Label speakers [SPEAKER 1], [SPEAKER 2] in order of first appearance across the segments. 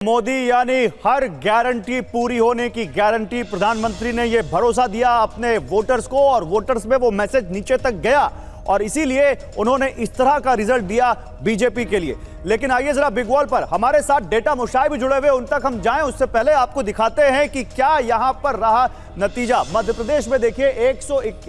[SPEAKER 1] मोदी यानी हर गारंटी पूरी होने की गारंटी। प्रधानमंत्री ने यह भरोसा दिया अपने वोटर्स को और वोटर्स में वो मैसेज नीचे तक गया और इसीलिए उन्होंने इस तरह का रिजल्ट दिया बीजेपी के लिए। लेकिन आइए जरा बिग वॉल पर हमारे साथ डेटा मुशाई भी जुड़े हुए, उन तक हम जाएं उससे पहले आपको दिखाते हैं कि क्या यहां पर रहा नतीजा। मध्य प्रदेश में देखिए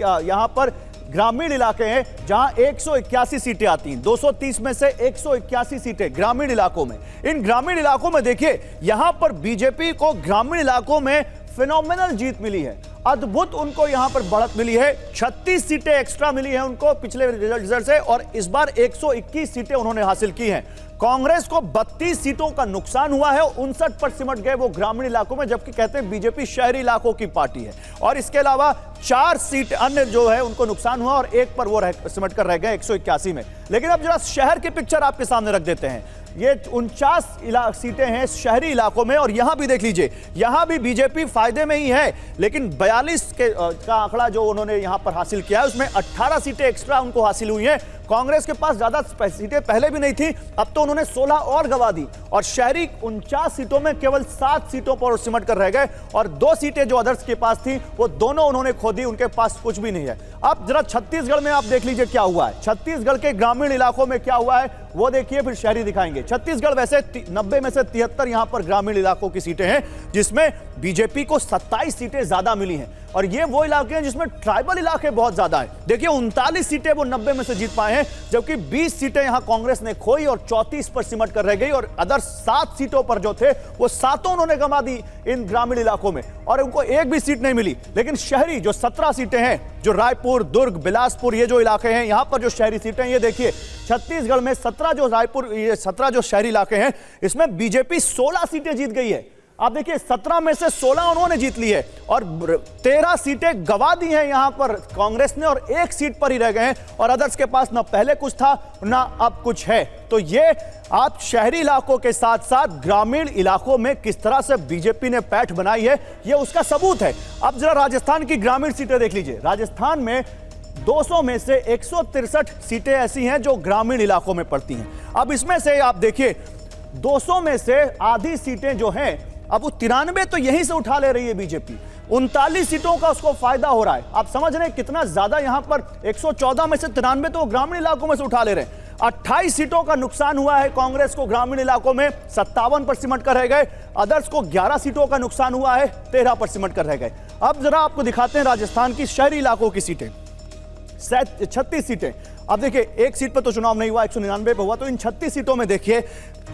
[SPEAKER 1] यहां पर ग्रामीण इलाके हैं जहां 181 सीटें आती हैं, 230 में से 181 सीटें ग्रामीण इलाकों में। इन ग्रामीण इलाकों में देखिए यहां पर बीजेपी को ग्रामीण इलाकों में फिनोमिनल जीत मिली है, अद्भुत उनको यहां पर बढ़त मिली है। 36 सीटें एक्स्ट्रा मिली हैं उनको पिछले रिजल्ट से और इस बार 121 सीटें उन्होंने हासिल की हैं। कांग्रेस को 32 सीटों का नुकसान हुआ है, 59 पर सिमट गए वो ग्रामीण इलाकों में, जबकि कहते हैं बीजेपी शहरी इलाकों की पार्टी है। और इसके अलावा 4 सीट अन्य जो है उनको नुकसान हुआ और 1 पर वो सिमट कर रह गए 181 में। लेकिन अब जरा शहर की पिक्चर आपके सामने रख देते हैं। ये 49 सीटें हैं शहरी इलाकों में और यहां भी देख लीजिए, यहां भी बीजेपी फायदे में ही है, लेकिन 42 का आंकड़ा जो उन्होंने यहां पर हासिल किया है उसमें 18 सीटें एक्स्ट्रा उनको हासिल हुई हैं। कांग्रेस के पास ज्यादा सीटें पहले भी नहीं थी, अब तो उन्होंने 16 और गंवा दी और शहरी 49 सीटों में केवल 7 सीटों पर सिमट कर रह गए और 2 सीटें जो अदर्स के पास थी वो दोनों उन्होंने खो दी, उनके पास कुछ भी नहीं है। अब जरा छत्तीसगढ़ में आप देख लीजिए क्या हुआ है, छत्तीसगढ़ के ग्रामीण इलाकों में क्या हुआ है वो देखिए, फिर शहरी दिखाएंगे। छत्तीसगढ़ वैसे 90 में से 73 यहां पर ग्रामीण इलाकों की सीटें हैं, जिसमें बीजेपी को 27 सीटें ज्यादा मिली हैं और ये वो इलाके हैं जिसमें ट्राइबल इलाके बहुत ज्यादा हैं। देखिए 39 सीटें वो 90 में से जीत पाए हैं, जबकि 20 सीटें यहां कांग्रेस ने खोई और 34 पर सिमट कर रह गई और अदर 7 सीटों पर जो थे वो 7 उन्होंने गंवा दी इन ग्रामीण इलाकों में और उनको एक भी सीट नहीं मिली। लेकिन शहरी जो 17 सीटें हैं, जो रायपुर, दुर्ग, बिलासपुर ये जो इलाके हैं यहां पर जो शहरी सीटें, ये देखिए छत्तीसगढ़ में 17 जो रायपुर, ये 17 जो शहरी इलाके हैं इसमें बीजेपी 16 सीटें जीत गई है। आप देखिए 17 में से 16 उन्होंने जीत ली है और 13 सीटें गंवा दी हैं यहां पर कांग्रेस ने और 1 सीट पर ही रह गए हैं और अदर्स के पास ना पहले कुछ था ना अब कुछ है। तो ये आप शहरी इलाकों के साथ साथ ग्रामीण इलाकों में किस तरह से बीजेपी ने पैठ बनाई है ये उसका सबूत है। अब जरा राजस्थान की ग्रामीण सीटें देख लीजिए। राजस्थान में 200 में से 163 सीटें ऐसी हैं जो ग्रामीण इलाकों में पड़ती हैं। अब इसमें से आप देखिए 200 में से आधी सीटें जो हैं, अब वो 93 तो यहीं से उठा ले रही है बीजेपी, 39 सीटों का उसको फायदा हो रहा है। आप समझ रहे हैं कितना ज्यादा यहां पर 114 में से 93 तो ग्रामीण इलाकों में से उठा ले रहे हैं। 28 सीटों का नुकसान हुआ है कांग्रेस को ग्रामीण इलाकों में, 57 पर सिमट कर रह गए। अदर्स को 11 सीटों का नुकसान हुआ है, 13 पर सिमट कर रह गए। अब जरा आपको दिखाते हैं राजस्थान की शहरी इलाकों की सीटें, 36 सीटें। अब देखिए 1 सीट पर तो चुनाव नहीं हुआ, 199 पे हुआ, तो इन 36 सीटों में देखिए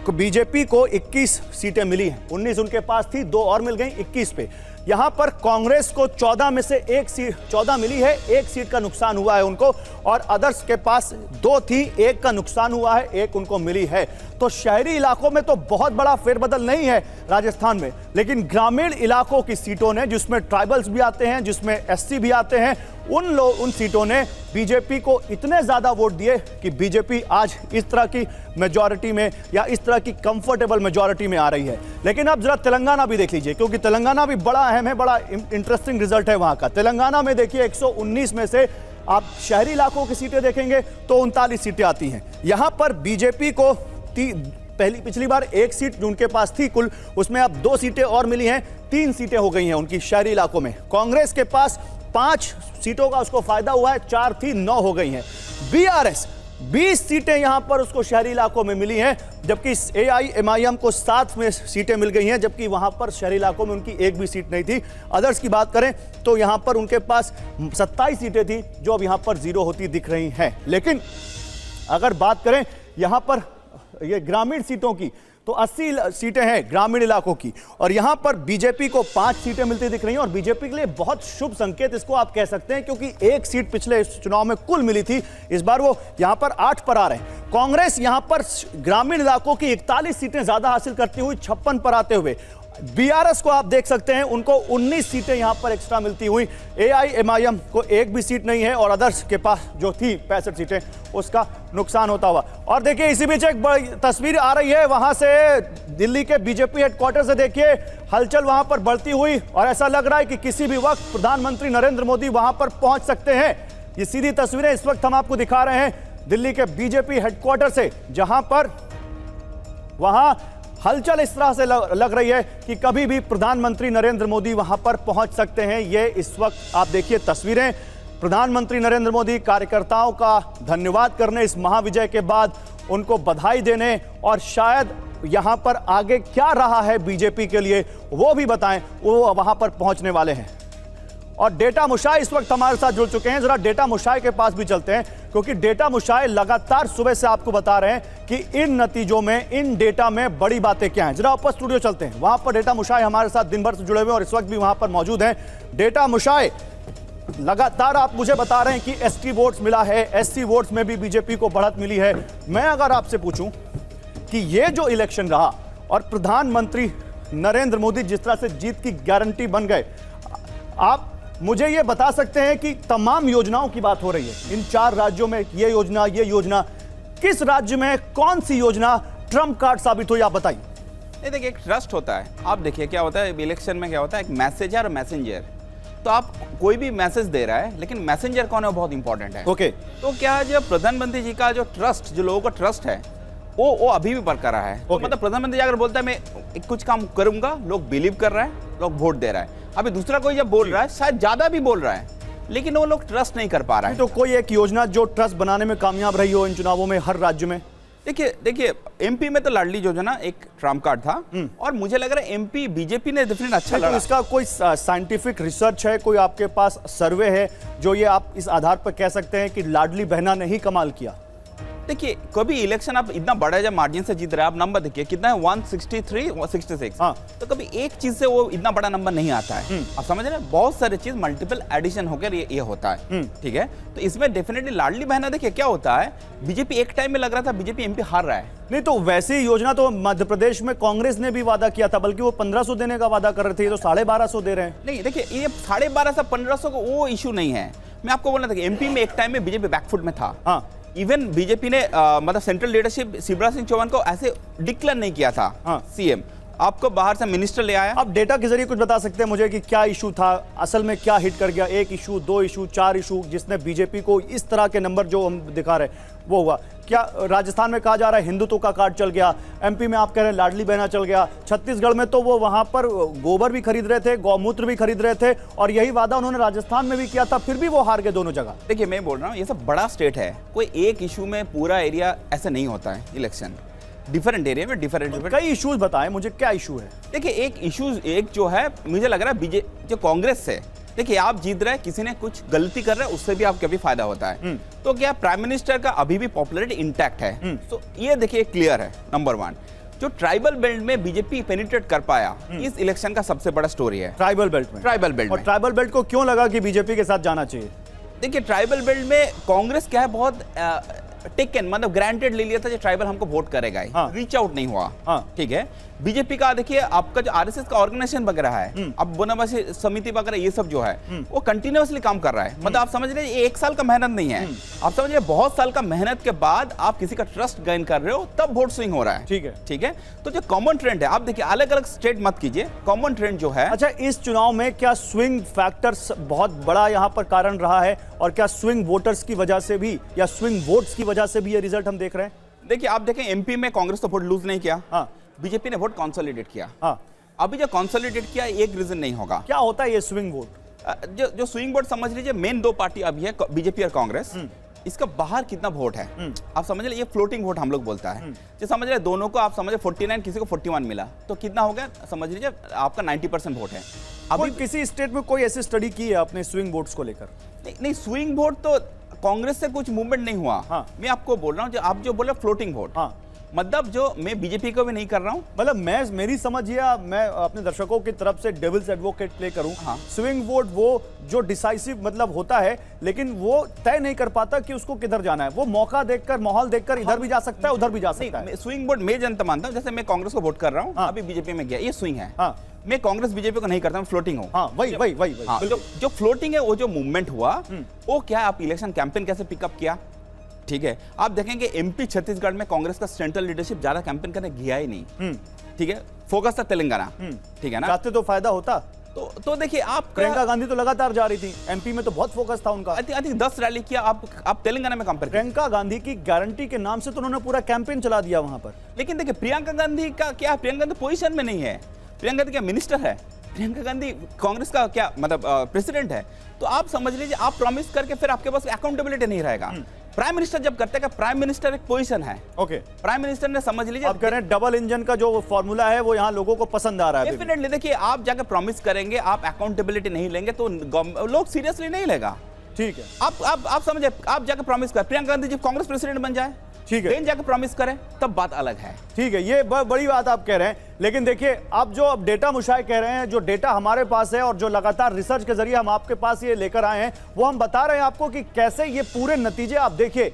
[SPEAKER 1] बीजेपी को 21 सीटें मिली हैं, 19 उनके पास थी, 2 और मिल गई 21 पे। यहां पर कांग्रेस को 14 में से 1 सीट 14 मिली है, 1 सीट का नुकसान हुआ है उनको और अदर्स के पास 2 थी, 1 का नुकसान हुआ है, 1 उनको मिली है। तो शहरी इलाकों में तो बहुत बड़ा फेरबदल नहीं है राजस्थान में, लेकिन ग्रामीण इलाकों की सीटों ने, जिसमें ट्राइबल्स भी आते हैं, जिसमें एससी भी आते हैं, उन सीटों ने बीजेपी को इतने ज्यादा वोट दिए कि बीजेपी आज इस तरह की मेजॉरिटी में या इस तरह की कंफर्टेबल मेजॉरिटी में आ रही है। लेकिन अब जरा तेलंगाना भी देख लीजिए, क्योंकि तेलंगाना भी बड़ा अहम है, बड़ा इंटरेस्टिंग रिजल्ट है वहां का। तेलंगाना में देखिए 119 में से आप शहरी इलाकों की सीटें देखेंगे तो 39 सीटें आती हैं। यहां पर बीजेपी को पिछली बार 1 सीट उनके पास थी कुल, उसमें अब 2 सीटें और मिली हैं, 3 सीटें हो गई हैं उनकी शहरी इलाकों में। कांग्रेस के पास 5 सीटों का उसको फायदा हुआ है, 4 थी, 9 हो गई हैं। बीआरएस 20 सीटें यहां पर उसको शहरी इलाकों में मिली हैं, जबकि एआईएमआईएम को 7 में सीटें मिल गई हैं, जबकि वहां पर शहरी इलाकों में उनकी 1 भी सीट नहीं थी। अदर्स की बात करें तो यहां पर उनके पास 27 सीटें थी जो अब यहां पर 0 होती दिख रही हैं। लेकिन अगर बात करें यहां पर ये ग्रामीण सीटों की, तो 80 सीटें हैं ग्रामीण इलाकों की और यहां पर बीजेपी को 5 सीटें मिलती दिख रही हैं और बीजेपी के लिए बहुत शुभ संकेत इसको आप कह सकते हैं, क्योंकि 1 सीट पिछले चुनाव में कुल मिली थी, इस बार वो यहां पर 8 पर आ रहे हैं। कांग्रेस यहां पर ग्रामीण इलाकों की 41 सीटें ज्यादा हासिल करती हुई 56 पर आते हुए, बीआरएस को आप देख सकते हैं उनको 19 सीटें यहां पर एक्स्ट्रा मिलती हुई, एआईएमआईएम को 1 भी सीट नहीं है और अदर्स के पास जो थी 65 सीटें उसका नुकसान होता हुआ। और देखिए इसी बीच एक बड़ी तस्वीर आ रही है वहां से, दिल्ली के बीजेपी हेडक्वार्टर से देखिए हलचल वहां पर बढ़ती हुई और ऐसा लग रहा है कि किसी भी वक्त प्रधानमंत्री नरेंद्र मोदी वहां पर पहुंच सकते हैं। ये सीधी तस्वीरें इस वक्त हम आपको दिखा रहे हैं दिल्ली के बीजेपी हेडक्वार्टर से, जहां पर वहां हलचल इस तरह से लग रही है कि कभी भी प्रधानमंत्री नरेंद्र मोदी वहां पर पहुंच सकते हैं। ये इस वक्त आप देखिए तस्वीरें, प्रधानमंत्री नरेंद्र मोदी कार्यकर्ताओं का धन्यवाद करने, इस महाविजय के बाद उनको बधाई देने और शायद यहां पर आगे क्या रहा है बीजेपी के लिए वो भी बताएं, वो वहां पर पहुंचने वाले हैं। और डेटा मुशाय इस वक्त हमारे साथ जुड़ चुके हैं, जरा डेटा मुशाय के पास भी चलते हैं, क्योंकि डेटा मुशाय लगातार सुबह से आपको बता रहे हैं कि इन नतीजों में, इन डेटा में बड़ी बातें क्या हैं। जरा ऊपर स्टूडियो चलते हैं, वहां पर डेटा मुशाय हमारे साथ दिन भर से जुड़े हुए और इस वक्त भी वहां पर मौजूद हैं। डेटा मुशाय, लगातार आप मुझे बता रहे हैं कि एसटी वोट्स मिला है, एससी वोट्स में भी बीजेपी को बढ़त मिली है। मैं अगर आपसे पूछूं कि ये जो इलेक्शन रहा और प्रधानमंत्री नरेंद्र मोदी जिस तरह से जीत की गारंटी बन गए, आप मुझे ये बता सकते हैं कि तमाम योजनाओं की बात हो रही है इन 4 राज्यों में, ये योजना, किस राज्य में कौन सी योजना ट्रम्प कार्ड साबित हुई, आप बताइए।
[SPEAKER 2] नहीं, देखिए, एक ट्रस्ट होता है। आप देखिए क्या होता है इलेक्शन में, क्या होता है, एक मैसेजर और मैसेंजर। तो आप कोई भी मैसेज दे रहा है, लेकिन मैसेंजर कौन है वो बहुत इंपॉर्टेंट है।
[SPEAKER 1] ओके।
[SPEAKER 2] तो क्या जो प्रधानमंत्री जी का जो ट्रस्ट, जो लोगों का ट्रस्ट है, वो अभी भी बरकरार है। तो मतलब प्रधानमंत्री अगर बोलता है मैं कुछ काम करूंगा, लोग बिलीव कर रहे हैं, लोग वोट दे रहा है। अभी दूसरा कोई जब बोल रहा है, शायद ज्यादा भी बोल रहा है, लेकिन वो लोग ट्रस्ट नहीं कर पा रहा है।
[SPEAKER 1] तो कोई एक योजना जो ट्रस्ट बनाने में कामयाब रही हो इन चुनावों में हर राज्य में?
[SPEAKER 2] देखिए एमपी में तो लाडली योजना एक ट्रम्प कार्ड था, और मुझे लग रहा है एमपी बीजेपी ने डेफिनेटली अच्छा लड़ा।
[SPEAKER 1] तो इसका कोई साइंटिफिक रिसर्च है, कोई आपके पास सर्वे है जो ये आप इस आधार पर कह सकते हैं कि लाडली बहना ने ही कमाल किया?
[SPEAKER 2] देखिए, कभी इलेक्शन आप इतना बड़ा जब मार्जिन से जीत रहे हैं, आप नंबर देखिए कितना है, 163 166।
[SPEAKER 1] हाँ।
[SPEAKER 2] तो कभी एक चीज से वो इतना बड़ा नंबर नहीं आता है। आप समझ रहे हैं, बहुत सारे चीज मल्टीपल एडिशन होकर ये होता है। ठीक है, तो इसमें डेफिनेटली लाडली बहना, देखिए क्या होता है, बीजेपी एक टाइम में लग रहा था बीजेपी एमपी हार रहा है।
[SPEAKER 1] नहीं, तो वैसी योजना तो मध्य प्रदेश में कांग्रेस ने भी वादा किया था, बल्कि वो 1500 देने का वादा कर रहे थे, ये तो 1250 दे रहे हैं।
[SPEAKER 2] नहीं, देखिए, ये 1250 1500 को वो इशू नहीं है। मैं आपको बोलना था कि एमपी में एक टाइम में बीजेपी बैकफुट में था।
[SPEAKER 1] हाँ।
[SPEAKER 2] इवन बीजेपी ने मतलब सेंट्रल लीडरशिप शिवराज सिंह चौहान को ऐसे डिक्लेयर नहीं किया था।
[SPEAKER 1] हाँ।
[SPEAKER 2] सीएम आपको बाहर से मिनिस्टर ले आया।
[SPEAKER 1] आप डेटा के जरिए कुछ बता सकते हैं मुझे कि क्या इशू था, असल में क्या हिट कर गया? 1 इशू, 2 इशू, 4 इशू, जिसने बीजेपी को इस तरह के नंबर जो हम दिखा रहे हैं वो हुआ? क्या राजस्थान में कहा जा रहा है हिंदुत्व का कार्ड चल गया, एमपी में आप कह रहे हैं लाडली बहना चल गया, छत्तीसगढ़ में तो वो वहां पर गोबर भी खरीद रहे थे, गौमूत्र भी खरीद रहे थे, और यही वादा उन्होंने राजस्थान में भी किया था, फिर भी वो हार गए दोनों जगह।
[SPEAKER 2] देखिए, मैं बोल रहा हूँ ये सब बड़ा स्टेट है, कोई एक इशू में पूरा एरिया ऐसे नहीं होता है इलेक्शन। डिफरेंट एरिया में डिफरेंट
[SPEAKER 1] कई इश्यूज बताएं मुझे, क्या इशू है?
[SPEAKER 2] देखिए, एक जो है, मुझे लग रहा है जो कांग्रेस से, देखिए आप जीत रहे हैं, किसी ने कुछ गलती कर रहा है, उससे भी आपको कभी फायदा होता है। तो क्या प्राइम मिनिस्टर का अभी भी पॉपुलैरिटी इंटैक्ट है? तो ये देखिए क्लियर है। नंबर 1, जो ट्राइबल बेल्ट में बीजेपी पेनिट्रेट कर पाया, इस इलेक्शन का सबसे बड़ा स्टोरी है।
[SPEAKER 1] ट्राइबल बेल्ट में?
[SPEAKER 2] ट्राइबल बेल्ट
[SPEAKER 1] और ट्राइबल बेल्ट को क्यों लगा कि बीजेपी के साथ जाना चाहिए?
[SPEAKER 2] देखिए, ट्राइबल बेल्ट में कांग्रेस क्या है, बहुत टेकन, मतलब ग्रांटेड ले लिया था, जो ट्राइबल हमको वोट करेगा ही।
[SPEAKER 1] हाँ।
[SPEAKER 2] रीच आउट नहीं हुआ।
[SPEAKER 1] हाँ।
[SPEAKER 2] ठीक है, बीजेपी का देखिए आपका जो आरएसएस का ऑर्गेनाइजेशन वगैरह है, अब बनवासी समिति वगैरह ये सब जो है, वो कंटिन्यूअसली काम कर रहा है। मतलब आप समझ रहे हैं, ये 1 साल का मेहनत नहीं है, आप समझ रहे हैं, बहुत साल का मेहनत के बाद आप किसी का ट्रस्ट गेन कर रहे हो, तब वोट स्विंग हो रहा है।
[SPEAKER 1] ठीक है,
[SPEAKER 2] ठीक है। तो जो कॉमन ट्रेंड है, आप देखिए अलग अलग स्टेट मत कीजिए, कॉमन ट्रेंड जो है।
[SPEAKER 1] अच्छा, इस चुनाव में क्या स्विंग फैक्टर्स बहुत बड़ा यहाँ पर कारण रहा है, और क्या स्विंग वोटर्स की वजह से भी, या स्विंग वोट्स की वजह से भी ये रिजल्ट हम देख रहे हैं?
[SPEAKER 2] देखिए, आप देखें एमपी में कांग्रेस तो वोट लूज नहीं किया।
[SPEAKER 1] हाँ।
[SPEAKER 2] बीजेपी ने वोट कंसोलिडेट किया।
[SPEAKER 1] हाँ।
[SPEAKER 2] अभी जो कंसोलिडेट किया, एक रीजन नहीं होगा।
[SPEAKER 1] क्या होता है ये स्विंग वोट?
[SPEAKER 2] जो स्विंग वोट समझ लीजिए, मेन 2 पार्टी अभी है, बीजेपी और कांग्रेस। इसका बाहर कितना वोट है आप समझ लीजिए, ये फ्लोटिंग वोट हम लोग बोलता है। जो समझ रहे दोनों को, आप समझ 49, किसी को 41 मिला, तो कितना हो गया समझ लीजिए, आपका 90% वोट है।
[SPEAKER 1] अभी किसी स्टेट में कोई ऐसी स्टडी की है अपने स्विंग वोट्स को लेकर?
[SPEAKER 2] नहीं, स्विंग वोट तो कांग्रेस से कुछ मूवमेंट नहीं हुआ।
[SPEAKER 1] हाँ।
[SPEAKER 2] मैं आपको बोल रहा हूँ, जो आप जो बोल रहे फ्लोटिंग वोट,
[SPEAKER 1] हाँ,
[SPEAKER 2] मतलब जो मैं बीजेपी को भी नहीं कर रहा हूँ,
[SPEAKER 1] मतलब मेरी समझिए, मैं अपने दर्शकों की तरफ से डेविल्स एडवोकेट प्ले करूं।
[SPEAKER 2] हाँ।
[SPEAKER 1] स्विंग वोट वो जो डिसाइसिव मतलब होता है, लेकिन वो तय नहीं कर पाता कि उसको किधर जाना है। वो मौका देखकर, माहौल देखकर इधर भी जा सकता है, उधर भी जा सकता है।
[SPEAKER 2] स्विंग वोट मैं जनता मानता हूँ, जैसे मैं कांग्रेस को वोट कर रहा हूँ।
[SPEAKER 1] हाँ।
[SPEAKER 2] अभी बीजेपी में गया, ये स्विंग है।
[SPEAKER 1] हाँ।
[SPEAKER 2] मैं कांग्रेस बीजेपी को नहीं करता, मैं फ्लोटिंग हूँ।
[SPEAKER 1] हाँ, वही।
[SPEAKER 2] हाँ, जो फ्लोटिंग है, वो जो मूवमेंट हुआ, वो क्या आप इलेक्शन कैंपेन कैसे पिकअप किया? ठीक है, आप देखेंगे एमपी छत्तीसगढ़ में कांग्रेस का सेंट्रल लीडरशिप ज्यादा कैंपेन करने गया ही नहीं। ठीक है, फोकस था तेलंगाना। ठीक है ना,
[SPEAKER 1] चाहते तो फायदा होता।
[SPEAKER 2] तो देखिए आप
[SPEAKER 1] प्रियंका गांधी तो लगातार जा रही थी, एमपी में तो बहुत फोकस था उनका।
[SPEAKER 2] आई थिंक 10 रैली किया। आप तेलंगाना में कंपेयर करें,
[SPEAKER 1] प्रियंका गांधी की गारंटी के नाम से तो उन्होंने पूरा कैंपेन चला दिया वहां पर।
[SPEAKER 2] लेकिन देखिए प्रियंका गांधी का क्या, प्रियंका गांधी पोजीशन में नहीं है, प्रियंका गांधी क्या मिनिस्टर है, प्रियंका गांधी कांग्रेस का क्या मतलब प्रेसिडेंट है। तो आप समझ लीजिए आप प्रॉमिस करके फिर आपके पास अकाउंटेबिलिटी नहीं रहेगा। प्राइम मिनिस्टर जब करते हैं, प्राइम मिनिस्टर एक पोजीशन है,
[SPEAKER 1] ओके,
[SPEAKER 2] प्राइम मिनिस्टर ने समझ लीजिए
[SPEAKER 1] आप कह रहे हैं डबल इंजन का जो फॉर्मूला है वो यहाँ लोगों को पसंद आ रहा है।
[SPEAKER 2] डेफिनेटली देखिए आप जाकर प्रॉमिस करेंगे, आप अकाउंटेबिलिटी नहीं लेंगे तो लोग सीरियसली नहीं लेगा।
[SPEAKER 1] ठीक है,
[SPEAKER 2] आप समझे, आप जाकर प्रॉमिस कर, प्रियंका गांधी जब कांग्रेस प्रेसिडेंट बन जाए,
[SPEAKER 1] ठीक है,
[SPEAKER 2] देन जाकर प्रॉमिस करें, तब बात अलग है।
[SPEAKER 1] ठीक है, ये बड़ी बात आप कह रहे हैं। लेकिन देखिए आप जो अब डेटा मुशाय कह रहे हैं, जो डेटा हमारे पास है और जो लगातार रिसर्च के जरिए हम आपके पास ये लेकर आए हैं, वो हम बता रहे हैं आपको कि कैसे ये पूरे नतीजे आप देखिए